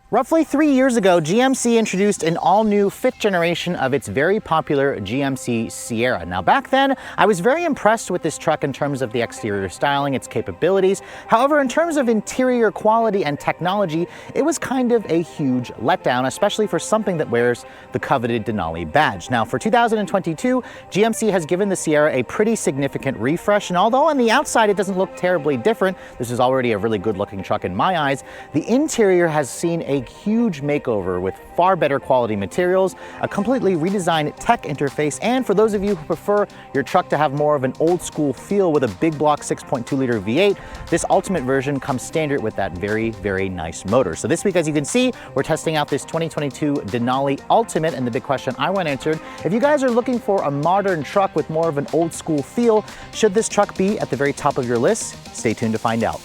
Roughly 3 years ago, GMC introduced an all-new 5th generation of its very popular GMC Sierra. Now back then, I was very impressed with this truck in terms of the exterior styling, its capabilities. However, in terms of interior quality and technology, it was kind of a huge letdown, especially for something that wears the coveted Denali badge. Now for 2022, GMC has given the Sierra a pretty significant refresh, and although on the outside it doesn't look terribly different, this is already a really good-looking truck in my eyes, the interior has seen a huge makeover with far better quality materials, a completely redesigned tech interface, and for those of you who prefer your truck to have more of an old school feel with a big block 6.2 liter V8, this Ultimate version comes standard with that very, very nice motor. So this week, as you can see, we're testing out this 2022 Denali Ultimate, and the big question I want answered, if you guys are looking for a modern truck with more of an old school feel, should this truck be at the very top of your list? Stay tuned to find out.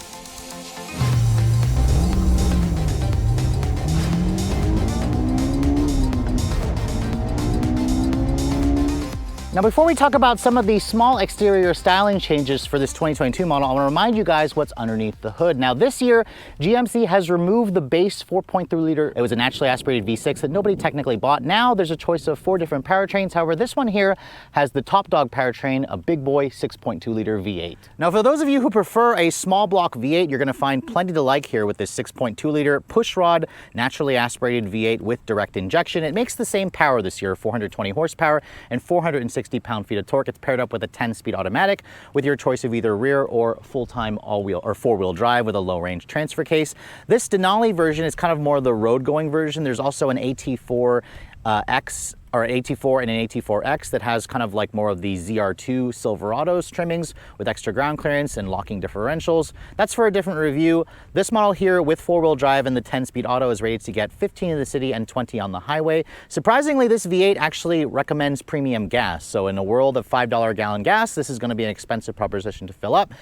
Now, before we talk about some of the small exterior styling changes for this 2022 model, I want to remind you guys what's underneath the hood. Now, this year, GMC has removed the base 4.3 liter. It was a naturally aspirated V6 that nobody technically bought. Now, there's a choice of 4 different powertrains. However, this one here has the top dog powertrain, a big boy 6.2 liter V8. Now, for those of you who prefer a small block V8, you're going to find plenty to like here with this 6.2 liter pushrod, naturally aspirated V8 with direct injection. It makes the same power this year, 420 horsepower and 460 pound-feet of torque. It's paired up with a 10-speed automatic with your choice of either rear or full-time all-wheel or four-wheel drive with a low-range transfer case. This Denali version is kind of more the road-going version. There's also an AT4 X or an AT4 and an AT4X that has kind of like more of the ZR2 Silverados trimmings with extra ground clearance and locking differentials. That's for a different review. This model here with 4-wheel drive and the 10-speed auto is rated to get 15 in the city and 20 on the highway. Surprisingly, this V8 actually recommends premium gas. So in a world of $5 a gallon gas, this is going to be an expensive proposition to fill up.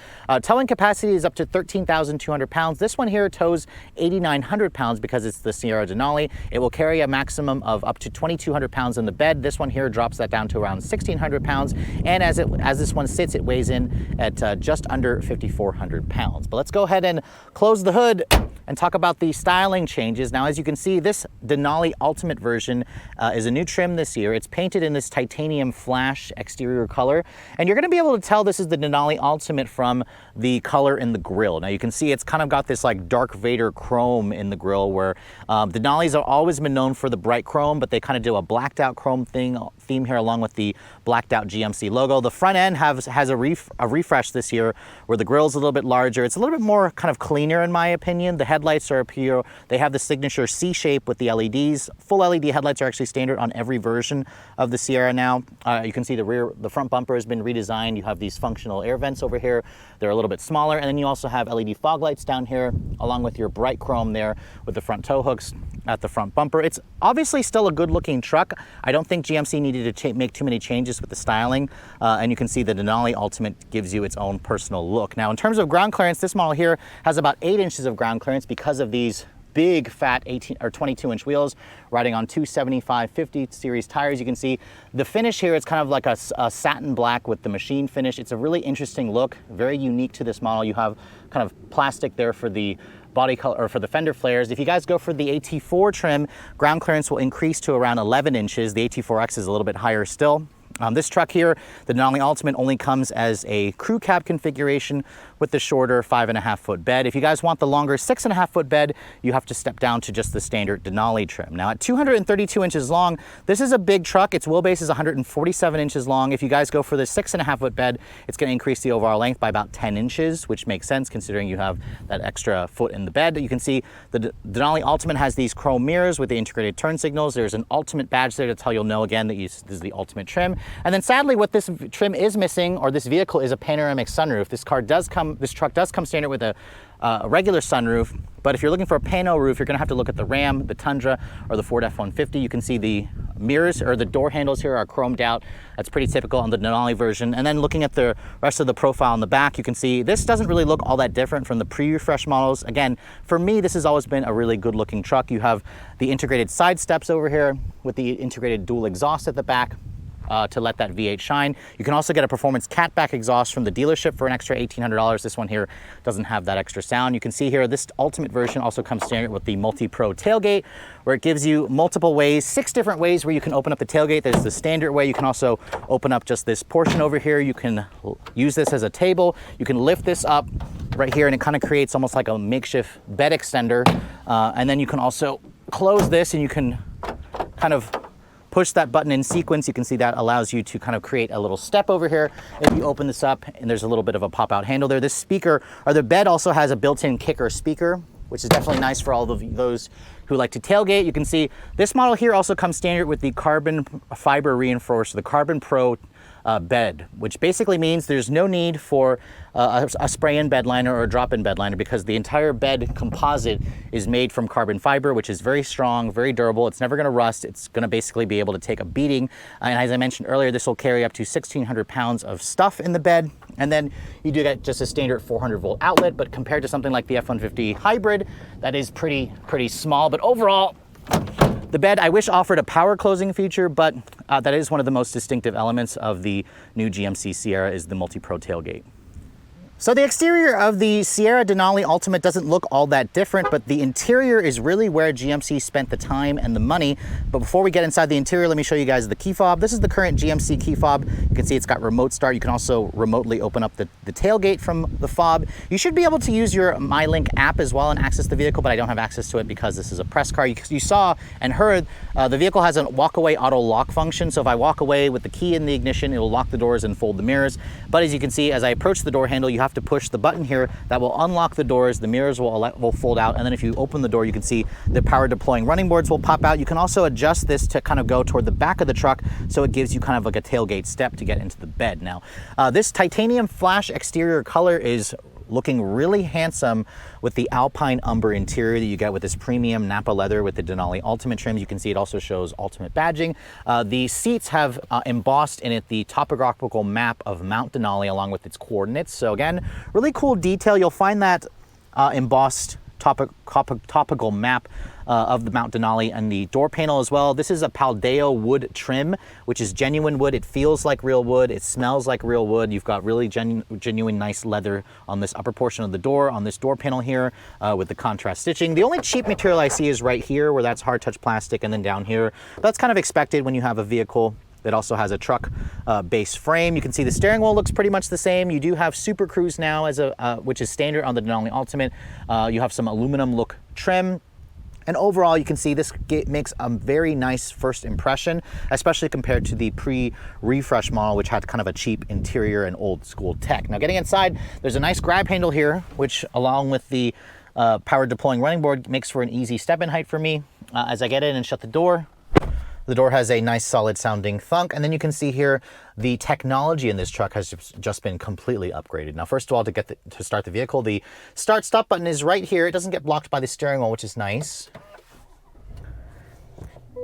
Towing capacity is up to 13,200 pounds. This one here tows 8,900 pounds because it's the Sierra Denali. It will carry a maximum of up to 2,200 pounds in the bed. This one here drops that down to around 1,600 pounds, and as this one sits, it weighs in at just under 5,400 pounds. But let's go ahead and close the hood and talk about the styling changes. Now, as you can see, this Denali Ultimate version is a new trim this year. It's painted in this titanium flash exterior color, and you're going to be able to tell this is the Denali Ultimate from the color in the grille. Now, you can see it's kind of got this like Dark Vader chrome in the grille, where Denalis have always been known for the bright chrome, but they kind of do a blacked out chrome theme here along with the blacked out GMC logo. The front end has a refresh this year where the grille's a little bit larger. It's a little bit more kind of cleaner in my opinion. The headlights are up here. They have the signature C shape with the LEDs. Full LED headlights are actually standard on every version of the Sierra now. You can see the front bumper has been redesigned. You have these functional air vents over here. They're a little bit smaller, and then you also have LED fog lights down here along with your bright chrome there with the front tow hooks at the front bumper. It's obviously still a good looking truck. I don't think GMC needed to make too many changes with the styling, and you can see the Denali Ultimate gives you its own personal look. Now, in terms of ground clearance, this model here has about 8 inches of ground clearance because of these big fat 18 or 22-inch wheels riding on 275/50 series tires. You can see the finish here. It's kind of like a satin black with the machine finish. It's a really interesting look, very unique to this model. You have kind of plastic there for the body color or for the fender flares. If you guys go for the AT4 trim, ground clearance will increase to around 11 inches. The AT4X is a little bit higher still. This truck here, the Denali Ultimate, only comes as a crew cab configuration with the shorter 5.5-foot bed. If you guys want the longer 6.5-foot bed, you have to step down to just the standard Denali trim. Now, at 232 inches long, this is a big truck. Its wheelbase is 147 inches long. If you guys go for the 6.5-foot bed, it's going to increase the overall length by about 10 inches, which makes sense considering you have that extra foot in the bed. You can see the Denali Ultimate has these chrome mirrors with the integrated turn signals. There's an Ultimate badge there to tell you'll know again that this is the Ultimate trim. And then sadly, what this trim is missing, or this vehicle, is a panoramic sunroof. This truck does come standard with a regular sunroof, but if you're looking for a pano roof, you're gonna have to look at the Ram, the Tundra, or the Ford F-150. You can see the mirrors or the door handles here are chromed out. That's pretty typical on the Denali version. And then looking at the rest of the profile in the back, you can see this doesn't really look all that different from the pre-refresh models. Again, for me, this has always been a really good looking truck. You have the integrated side steps over here with the integrated dual exhaust at the back. to let that V8 shine. You can also get a performance catback exhaust from the dealership for an extra $1,800. This one here doesn't have that extra sound. You can see here, this Ultimate version also comes standard with the multi-pro tailgate, where it gives you multiple ways, 6 different ways where you can open up the tailgate. There's the standard way. You can also open up just this portion over here. You can use this as a table. You can lift this up right here, and it kind of creates almost like a makeshift bed extender. And then you can also close this, and you can kind of push that button in sequence. You can see that allows you to kind of create a little step over here. If you open this up, and there's a little bit of a pop-out handle there. This speaker, or the bed, also has a built-in kicker speaker, which is definitely nice for all of those who like to tailgate. You can see this model here also comes standard with the carbon fiber reinforced, the Carbon Pro bed, which basically means there's no need for a spray-in bed liner or a drop-in bed liner, because the entire bed composite is made from carbon fiber, which is very strong, very durable. It's never going to rust. It's going to basically be able to take a beating. And as I mentioned earlier, this will carry up to 1,600 pounds of stuff in the bed. And then you do get just a standard 400 volt outlet, but compared to something like the F-150 hybrid, that is pretty small. But overall, the bed, I wish, offered a power closing feature, but that is one of the most distinctive elements of the new GMC Sierra, is the multi-pro tailgate. So the exterior of the Sierra Denali Ultimate doesn't look all that different, but the interior is really where GMC spent the time and the money. But before we get inside the interior, let me show you guys the key fob. This is the current GMC key fob. You can see it's got remote start. You can also remotely open up the tailgate from the fob. You should be able to use your MyLink app as well and access the vehicle, but I don't have access to it because this is a press car. You saw and heard the vehicle has a walk-away auto lock function. So if I walk away with the key in the ignition, it will lock the doors and fold the mirrors. But as you can see, as I approach the door handle, you have to push the button here that will unlock the doors. The mirrors will fold out, and then if you open the door, you can see the power deploying running boards will pop out. You can also adjust this to kind of go toward the back of the truck, so it gives you kind of like a tailgate step to get into the bed. Now, this titanium flash exterior color is looking really handsome with the Alpine Umber interior that you get with this premium Napa leather with the Denali Ultimate trims. You can see it also shows Ultimate badging. The seats have embossed in it the topographical map of Mount Denali along with its coordinates. So again, really cool detail. You'll find that embossed topical map of the Mount Denali and the door panel as well. This is a Paldeo wood trim, which is genuine wood. It feels like real wood. It smells like real wood. You've got really genuine nice leather on this upper portion of the door, on this door panel here with the contrast stitching. The only cheap material I see is right here, where that's hard touch plastic, and then down here. That's kind of expected when you have a vehicle that also has a truck base frame. You can see the steering wheel looks pretty much the same. You do have Super Cruise now, as which is standard on the Denali Ultimate. You have some aluminum look trim. And overall, you can see this makes a very nice first impression, especially compared to the pre-refresh model, which had kind of a cheap interior and old school tech. Now, getting inside, there's a nice grab handle here, which along with the power deploying running board makes for an easy step-in height for me. As I get in and shut the door has a nice solid sounding thunk. And then you can see here the technology in this truck has just been completely upgraded. Now, first of all, to start the vehicle, the start stop button is right here. It doesn't get blocked by the steering wheel, which is nice.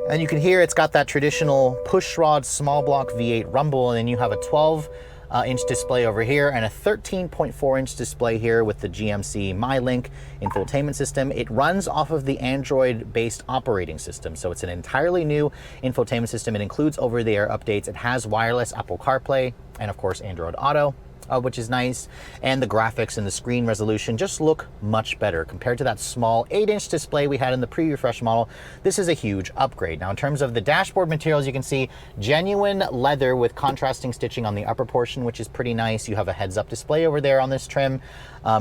And you can hear it's got that traditional pushrod small block V8 rumble, and then you have a 12-inch display over here and a 13.4-inch display here with the GMC MyLink infotainment system. It runs off of the Android-based operating system, so it's an entirely new infotainment system. It includes over-the-air updates. It has wireless Apple CarPlay and, of course, Android Auto, which is nice. And the graphics and the screen resolution just look much better compared to that small 8-inch display we had in the pre-refresh model. This is a huge upgrade. Now, in terms of the dashboard materials, you can see genuine leather with contrasting stitching on the upper portion, which is pretty nice. You have a heads-up display over there on this trim.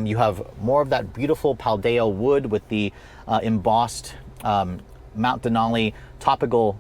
You have more of that beautiful Paldeo wood with the embossed Mount Denali topical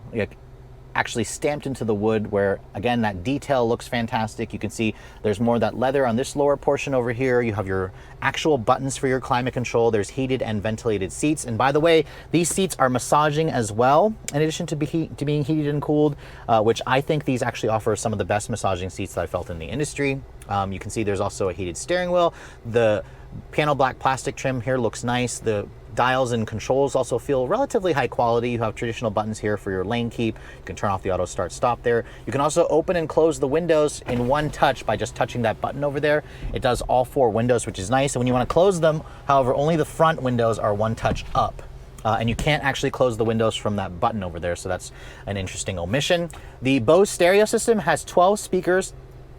actually stamped into the wood, where again that detail looks fantastic. You can see there's more of that leather on this lower portion over here. You have your actual buttons for your climate control. There's heated and ventilated seats, and by the way, these seats are massaging as well, in addition to being heated and cooled, which I think these actually offer some of the best massaging seats that I felt in the industry. You can see there's also a heated steering wheel. The piano black plastic trim here looks nice. The dials and controls also feel relatively high quality. You have traditional buttons here for your lane keep. You can turn off the auto start stop there. You can also open and close the windows in one touch by just touching that button over there. It does all 4 windows, which is nice. And when you want to close them, however, only the front windows are one touch up. and you can't actually close the windows from that button over there, so that's an interesting omission. The Bose stereo system has 12 speakers,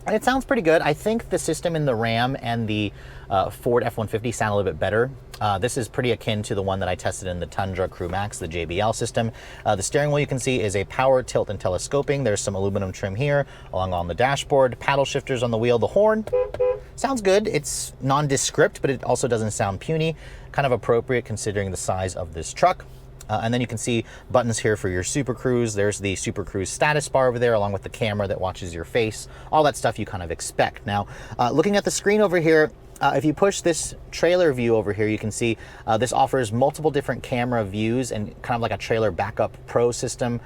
and it sounds pretty good. I think the system in the Ram and the Ford F-150 sound a little bit better. This is pretty akin to the one that I tested in the Tundra Crew Max, the JBL system. The steering wheel, you can see, is a power tilt and telescoping. There's some aluminum trim here along on the dashboard, paddle shifters on the wheel. The horn sounds good. It's nondescript, but it also doesn't sound puny. Kind of appropriate considering the size of this truck. And then you can see buttons here for your Super Cruise. There's the Super Cruise status bar over there, along with the camera that watches your face. All that stuff you kind of expect. Now, looking at the screen over here, if you push this trailer view over here, you can see this offers multiple different camera views and kind of like a trailer backup pro system,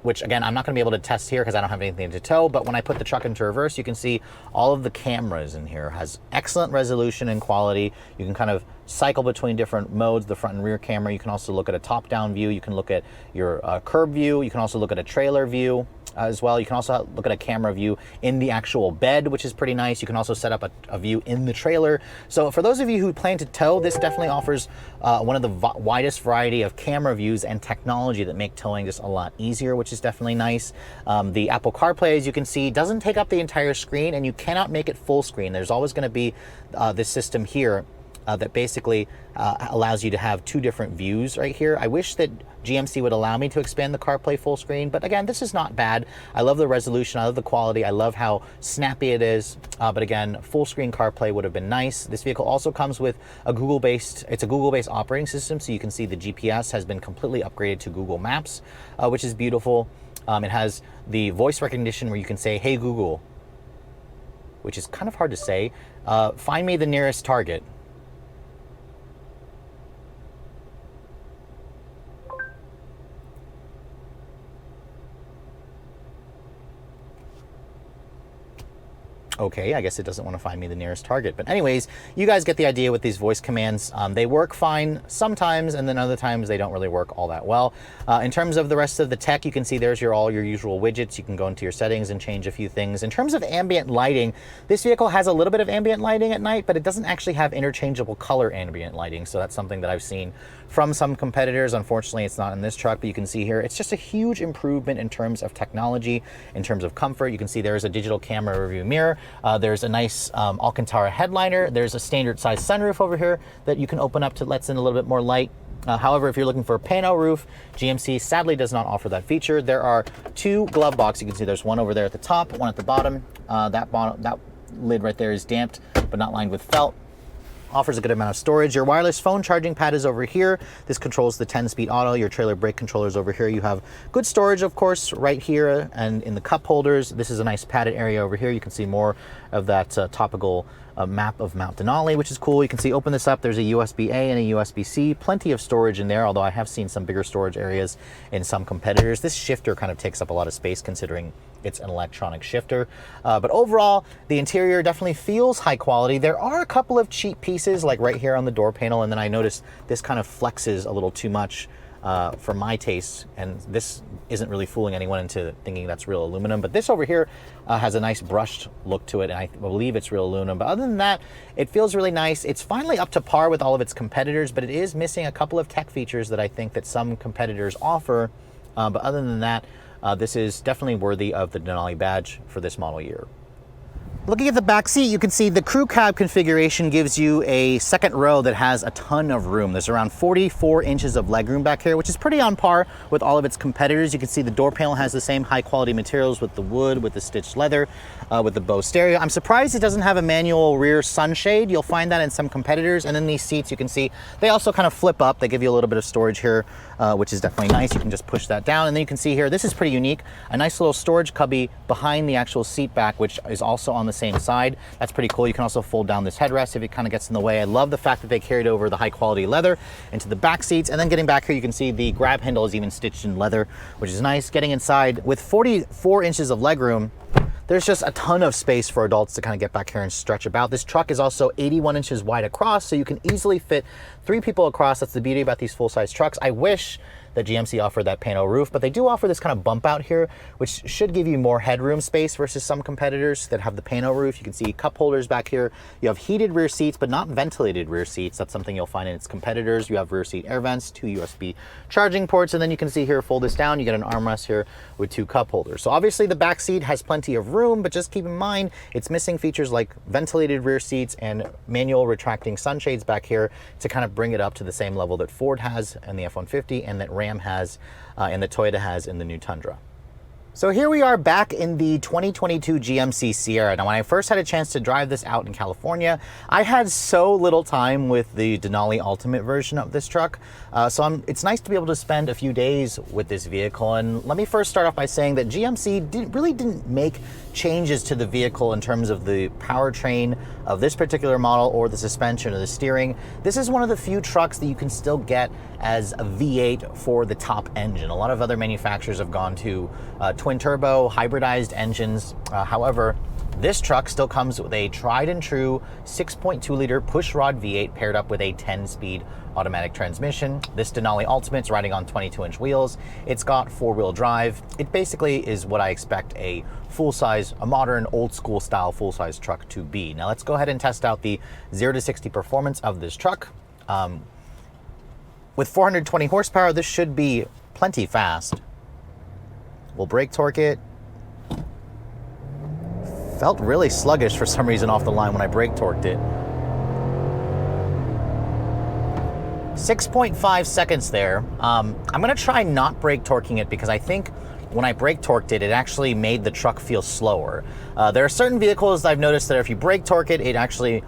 which again, I'm not gonna be able to test here because I don't have anything to tow, but when I put the truck into reverse, you can see all of the cameras in here. It has excellent resolution and quality. You can kind of cycle between different modes, the front and rear camera. You can also look at a top-down view. You can look at your curb view. You can also look at a trailer view as well. You can also look at a camera view in the actual bed, which is pretty nice. You can also set up a view in the trailer. So for those of you who plan to tow, this definitely offers one of the widest variety of camera views and technology that make towing just a lot easier, which is definitely nice. The Apple CarPlay, as you can see, doesn't take up the entire screen, and you cannot make it full screen. There's always going to be this system here that basically allows you to have two different views right here. I wish that GMC would allow me to expand the CarPlay full screen, but again, this is not bad. I love the resolution, I love the quality, I love how snappy it is, but again, full screen CarPlay would have been nice. This vehicle also comes with a Google-based operating system, so you can see the GPS has been completely upgraded to Google Maps, which is beautiful. It has the voice recognition where you can say, "Hey Google," which is kind of hard to say, "Find me the nearest Target." Okay, I guess it doesn't want to find me the nearest Target. But anyways, you guys get the idea with these voice commands. They work fine sometimes, and then other times they don't really work all that well. In terms of the rest of the tech, you can see there's all your usual widgets. You can go into your settings and change a few things. In terms of ambient lighting, this vehicle has a little bit of ambient lighting at night, but it doesn't actually have interchangeable color ambient lighting. So that's something that I've seen from some competitors. Unfortunately, it's not in this truck, but you can see here, it's just a huge improvement in terms of technology, in terms of comfort. You can see there's a digital camera review mirror. There's a nice Alcantara headliner. There's a standard size sunroof over here that you can open up to let in a little bit more light. However, if you're looking for a pano roof, GMC sadly does not offer that feature. There are two glove boxes. You can see there's one over there at the top, one at the bottom. That lid right there is damped, but not lined with felt. Offers a good amount of storage. Your wireless phone charging pad is over here. This controls the 10-speed auto. Your trailer brake controllers over here. You have good storage, of course, right here and in the cup holders. This is a nice padded area over here. You can see more of that topical map of Mount Denali, which is cool. You can see, open this up, there's a USB-A and a USB-C. Plenty of storage in there, although I have seen some bigger storage areas in some competitors. This shifter kind of takes up a lot of space considering it's an electronic shifter. But overall, the interior definitely feels high quality. There are a couple of cheap pieces, like right here on the door panel, and then I noticed this kind of flexes a little too much for my taste, and this isn't really fooling anyone into thinking that's real aluminum. But this over here has a nice brushed look to it, and I believe it's real aluminum. But other than that, it feels really nice. It's finally up to par with all of its competitors, but it is missing a couple of tech features that I think that some competitors offer. But other than that, this is definitely worthy of the Denali badge for this model year. Looking at the back seat, you can see the crew cab configuration gives you a second row that has a ton of room. There's around 44 inches of legroom back here, which is pretty on par with all of its competitors. You can see the door panel has the same high quality materials with the wood, with the stitched leather, with the Bose stereo. I'm surprised it doesn't have a manual rear sunshade. You'll find that in some competitors. And then these seats, you can see, they also kind of flip up. They give you a little bit of storage here, which is definitely nice. You can just push that down. And then you can see here, this is pretty unique, a nice little storage cubby behind the actual seat back, which is also on the same side. That's pretty cool. You can also fold down this headrest if it kind of gets in the way. I love the fact that they carried over the high quality leather into the back seats. And then getting back here, you can see the grab handle is even stitched in leather, which is nice. Getting inside with 44 inches of legroom, there's just a ton of space for adults to kind of get back here and stretch about. This truck is also 81 inches wide across, so you can easily fit 3 people across. That's the beauty about these full-size trucks. I wish that GMC offered that panel roof, but they do offer this kind of bump out here, which should give you more headroom space versus some competitors that have the panel roof. You can see cup holders back here. You have heated rear seats, but not ventilated rear seats. That's something you'll find in its competitors. You have rear seat air vents, 2 USB charging ports, and then you can see here, fold this down, you get an armrest here with 2 cup holders. So obviously the back seat has plenty of room, but just keep in mind, it's missing features like ventilated rear seats and manual retracting sunshades back here to kind of bring it up to the same level that Ford has in the F-150 and that Ram has and that Toyota has in the new Tundra. So here we are back in the 2022 GMC Sierra. Now, when I first had a chance to drive this out in California, I had so little time with the Denali Ultimate version of this truck. It's nice to be able to spend a few days with this vehicle. And let me first start off by saying that GMC really didn't make changes to the vehicle in terms of the powertrain of this particular model or the suspension or the steering. This is one of the few trucks that you can still get as a V8 for the top engine. A lot of other manufacturers have gone to twin turbo hybridized engines. However, this truck still comes with a tried and true 6.2 liter pushrod V8 paired up with a 10-speed automatic transmission. This Denali Ultimate's riding on 22-inch wheels. It's got 4-wheel drive. It basically is what I expect a full-size, a modern, old-school style full-size truck to be. Now let's go ahead and test out the 0 to 60 performance of this truck. With 420 horsepower, this should be plenty fast. We'll brake torque it. Felt really sluggish for some reason off the line when I brake torqued it. 6.5 seconds there. I'm gonna try not brake torquing it because I think when I brake torqued it, it actually made the truck feel slower. There are certain vehicles I've noticed that if you brake torque it, it actually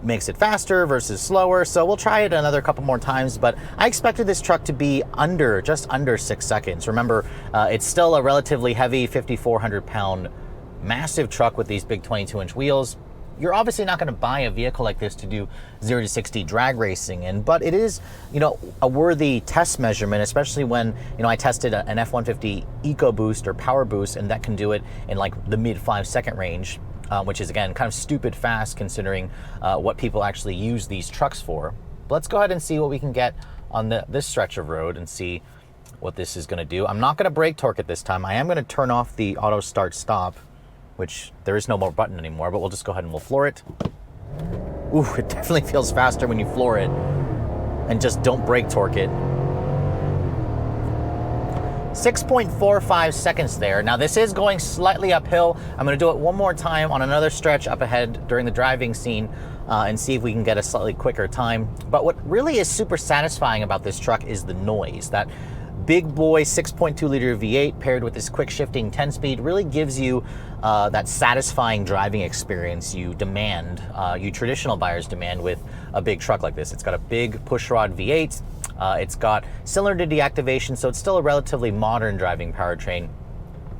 makes it faster versus slower. So we'll try it another couple more times, but I expected this truck to be just under 6 seconds. Remember, it's still a relatively heavy 5,400 pound massive truck with these big 22-inch wheels. You're obviously not going to buy a vehicle like this to do 0 to 60 drag racing in, but it is, a worthy test measurement, especially when, I tested an F-150 EcoBoost or Power Boost, and that can do it in like the mid 5-second range, which is again kind of stupid fast considering what people actually use these trucks for. But let's go ahead and see what we can get on this stretch of road and see what this is going to do. I'm not going to brake torque it this time. I am going to turn off the auto start stop, which there is no more button anymore, but we'll just go ahead and we'll floor it. Ooh, it definitely feels faster when you floor it and just don't brake torque it. 6.45 seconds there. Now this is going slightly uphill. I'm gonna do it one more time on another stretch up ahead during the driving scene and see if we can get a slightly quicker time. But what really is super satisfying about this truck is the noise. That big boy 6.2 liter V8 paired with this quick shifting 10-speed really gives you that satisfying driving experience you demand, you traditional buyers demand with a big truck like this. It's got a big pushrod V8. It's got cylinder deactivation, so it's still a relatively modern driving powertrain.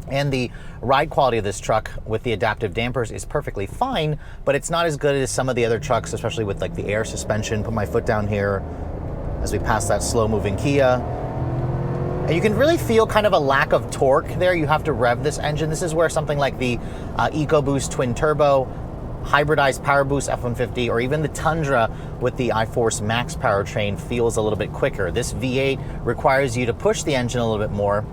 And the ride quality of this truck with the adaptive dampers is perfectly fine, but it's not as good as some of the other trucks, especially with like the air suspension. Put my foot down here as we pass that slow-moving Kia. And you can really feel kind of a lack of torque there. You have to rev this engine. This is where something like the EcoBoost twin turbo, hybridized Power Boost F-150, or even the Tundra with the iForce Max powertrain feels a little bit quicker. This V8 requires you to push the engine a little bit more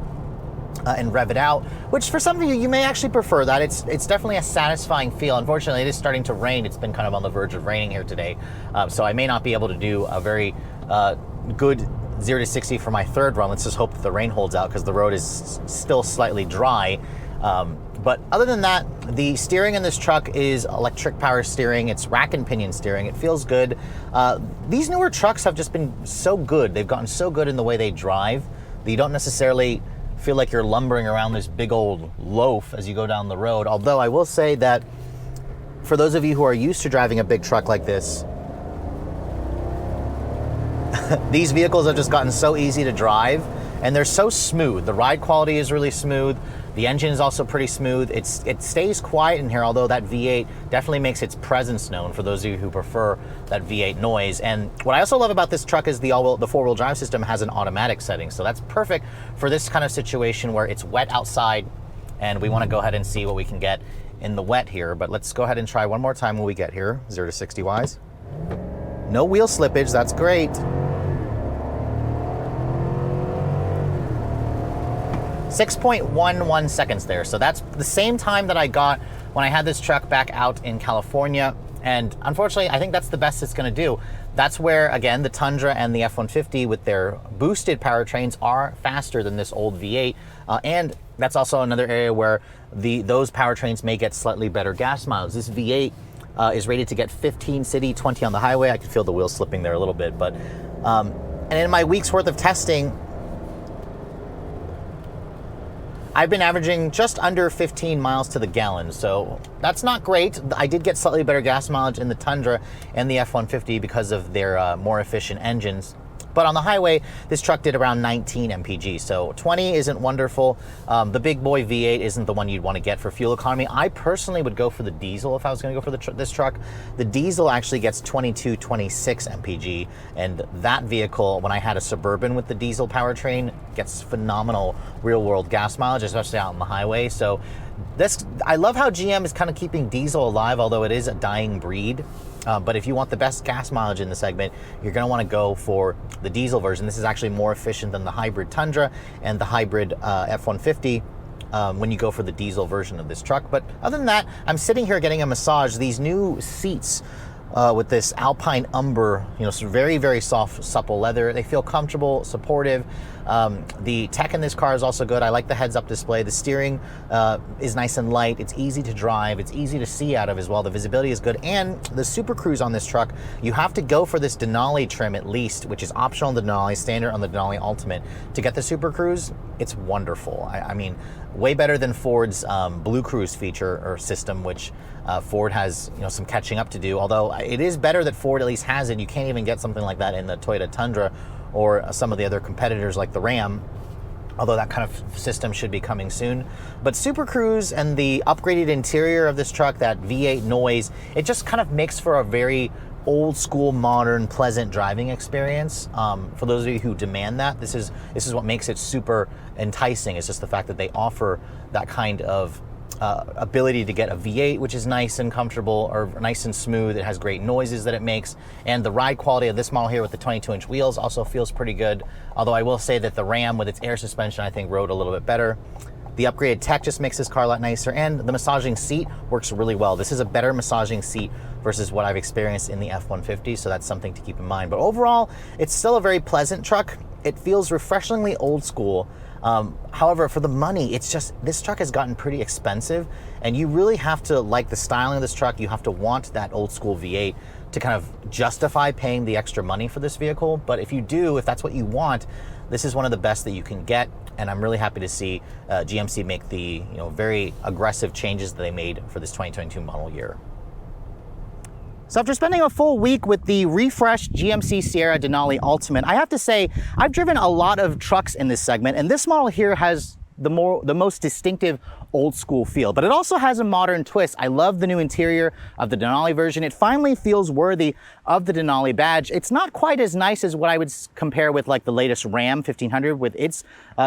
and rev it out, which for some of you may actually prefer that. It's definitely a satisfying feel. Unfortunately, it is starting to rain. It's been kind of on the verge of raining here today, so I may not be able to do a very good 0 to 60 for my third run. Let's just hope that the rain holds out because the road is still slightly dry. But other than that, the steering in this truck is electric power steering. It's rack and pinion steering. It feels good. These newer trucks have just been so good. They've gotten so good in the way they drive that you don't necessarily feel like you're lumbering around this big old loaf as you go down the road. Although I will say that for those of you who are used to driving a big truck like this, these vehicles have just gotten so easy to drive, and they're so smooth. The ride quality is really smooth. The engine is also pretty smooth. It stays quiet in here, although that V8 definitely makes its presence known for those of you who prefer that V8 noise. And what I also love about this truck is the four-wheel drive system has an automatic setting. So that's perfect for this kind of situation where it's wet outside and we want to go ahead and see what we can get in the wet here. But let's go ahead and try one more time when we get here, 0 to 60 wise. No wheel slippage, that's great. 6.11 seconds there. So that's the same time that I got when I had this truck back out in California. And unfortunately, I think that's the best it's going to do. That's where, again, the Tundra and the F-150 with their boosted powertrains are faster than this old V8. And that's also another area where those powertrains may get slightly better gas mileage. This V8 is rated to get 15 city, 20 on the highway. I can feel the wheels slipping there a little bit. But and in my week's worth of testing, I've been averaging just under 15 miles to the gallon, so that's not great. I did get slightly better gas mileage in the Tundra and the F-150 because of their more efficient engines. But on the highway, this truck did around 19 mpg, so 20 isn't wonderful. The big boy V8 isn't the one you'd want to get for fuel economy. I personally would go for the diesel if I was going to go for this truck. The diesel actually gets 22, 26 mpg, and that vehicle, when I had a Suburban with the diesel powertrain, gets phenomenal real-world gas mileage, especially out on the highway. So I love how GM is kind of keeping diesel alive, although it is a dying breed. But if you want the best gas mileage in the segment, you're going to want to go for the diesel version. This is actually more efficient than the hybrid Tundra and the hybrid F-150 when you go for the diesel version of this truck. But other than that, I'm sitting here getting a massage. These new seats with this Alpine Umber, so very, very soft, supple leather. They feel comfortable, supportive. The tech in this car is also good. I like the heads-up display. The steering is nice and light. It's easy to drive. It's easy to see out of as well. The visibility is good. And the Super Cruise on this truck, you have to go for this Denali trim at least, which is optional on the Denali, standard on the Denali Ultimate. To get the Super Cruise, it's wonderful. I mean, way better than Ford's Blue Cruise feature or system, which Ford has some catching up to do. Although it is better that Ford at least has it. You can't even get something like that in the Toyota Tundra or some of the other competitors like the Ram, although that kind of system should be coming soon. But Super Cruise and the upgraded interior of this truck, that V8 noise, it just kind of makes for a very old school, modern, pleasant driving experience. For those of you who demand that, this is what makes it super enticing. It's just the fact that they offer that kind of ability to get a V8, which is nice and comfortable, or nice and smooth. It has great noises that it makes, and the ride quality of this model here with the 22-inch wheels also feels pretty good. Although I will say that the Ram with its air suspension, I think, rode a little bit better. The upgraded tech just makes this car a lot nicer, and the massaging seat works really well. This is a better massaging seat versus what I've experienced in the F-150, so that's something to keep in mind. But overall, it's still a very pleasant truck. It feels refreshingly old school. However, for the money, it's just, this truck has gotten pretty expensive, and you really have to like the styling of this truck. You have to want that old school V8 to kind of justify paying the extra money for this vehicle. But if you do, if that's what you want, this is one of the best that you can get. And I'm really happy to see GMC make the very aggressive changes that they made for this 2022 model year. So after spending a full week with the refreshed GMC Sierra Denali Ultimate, I have to say I've driven a lot of trucks in this segment, and this model here has the most distinctive old school feel, but it also has a modern twist. I love the new interior of the Denali version. It finally feels worthy of the Denali badge. It's not quite as nice as what I would compare with like the latest Ram 1500 with its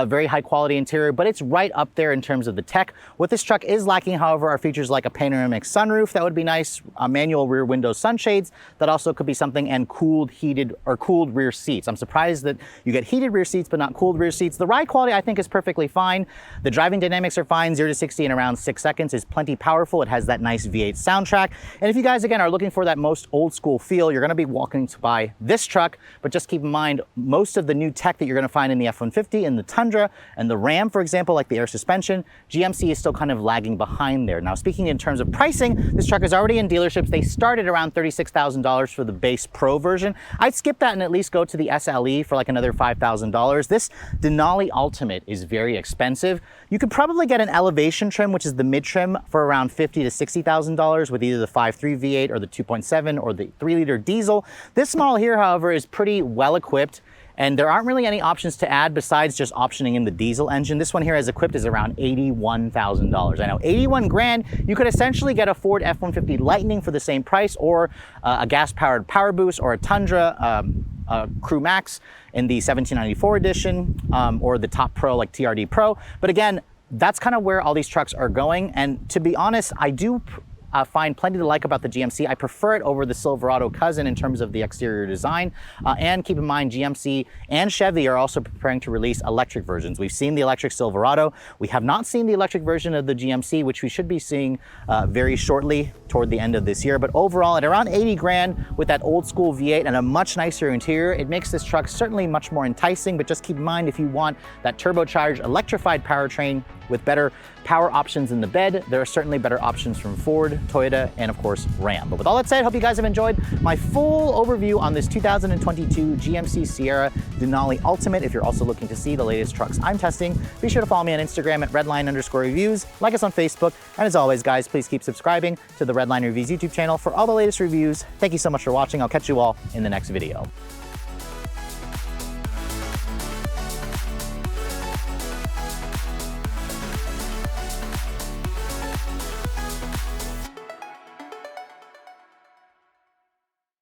very high quality interior, but it's right up there in terms of the tech. What this truck is lacking, however, are features like a panoramic sunroof. That would be nice, manual rear window sunshades. That also could be something, and cooled rear seats. I'm surprised that you get heated rear seats but not cooled rear seats. The ride quality I think is perfectly fine. The driving dynamics are fine. 0 to 60 in around 6 seconds is plenty powerful. It has that nice V8 soundtrack. And if you guys, again, are looking for that most old school feel, you're gonna be walking to buy this truck, but just keep in mind, most of the new tech that you're gonna find in the F-150 and the Tundra and the Ram, for example, like the air suspension, GMC is still kind of lagging behind there. Now, speaking in terms of pricing, this truck is already in dealerships. They start at around $36,000 for the base Pro version. I'd skip that and at least go to the SLE for like another $5,000. This Denali Ultimate is very expensive. You could probably get an Elevation trim, which is the mid trim, for around $50,000 to $60,000 with either the 5.3 V8 or the 2.7 or the 3-liter diesel. This model here, however, is pretty well equipped, and there aren't really any options to add besides just optioning in the diesel engine. This one here as equipped is around $81,000. I know, 81 grand, you could essentially get a Ford F-150 Lightning for the same price, or a gas-powered Power Boost, or a Tundra Crew Max in the 1794 edition, or the Top Pro like TRD Pro. But again, that's kind of where all these trucks are going. And to be honest, I find plenty to like about the GMC. I prefer it over the Silverado cousin in terms of the exterior design. And keep in mind, GMC and Chevy are also preparing to release electric versions. We've seen the electric Silverado. We have not seen the electric version of the GMC, which we should be seeing very shortly toward the end of this year. But overall, at around 80 grand with that old school V8 and a much nicer interior, it makes this truck certainly much more enticing. But just keep in mind, if you want that turbocharged electrified powertrain with better power options in the bed, there are certainly better options from Ford, Toyota, and of course Ram. But with all that said, hope you guys have enjoyed my full overview on this 2022 GMC Sierra Denali Ultimate. If you're also looking to see the latest trucks I'm testing, be sure to follow me on Instagram at redline_reviews, like us on Facebook, and as always guys, please keep subscribing to the Redline Reviews YouTube channel for all the latest reviews. Thank you so much for watching. I'll catch you all in the next video.